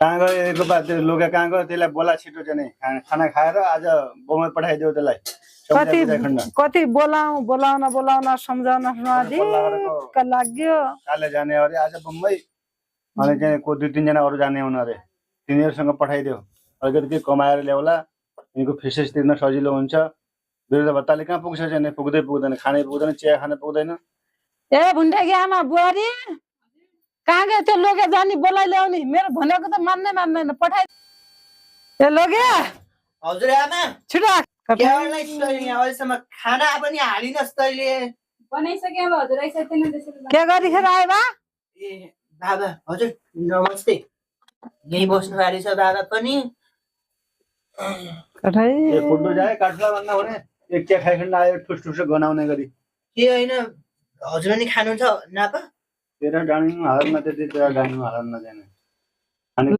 कहाँ गएको बा त्यो लोके कहाँ गयो त्यसलाई बोला छिटो चाहिँ खाना खाएर आज बौमै पठाइदेऊ त्यसलाई कति बोलाउन सम्झाउन लाग्यो काले जाने अरे आज बम्बई अनि चाहिँ को 2-3 जना अरू जाने हुन् अरे तिनीहरूसँग पठाइदेऊ अलिकति के कमाएर ल्याउला यिनको फिसेस तिर्न सजिलो हुन्छ विरुद्ध भत्ताले कहाँ पुग्छ चाहिँ पुग्दैन खाने पुग्दैन चिया खान पुग्दैन ए भुन्डेकी आमा बुहारी कहाँ गयो त्यो लोगे जानी बोलाइ ल्याउने मेरो भनेको त मान्दैन पठाइ ए लोगे हजुर आमा छिटो अहिलेसम्म खाना पनि हालिनस् तैले बनाइसके अब हजुर आइसक्दैन त्यसरी के गरिखेर आए बा ए बाबा हजुर नमस्ते यही बस्नु बारे छ बाबा पनि ए फुट्नु जाए काट्ला भन्दा हुने एक चिया खाइखण्ड आयो ठुस गनाउने गरी के होइन हजुर नि खानुहुन्छ नापा तेरा डाइनिङ हालतमा त्यति तेरा डाइनिङ हालतमा जाने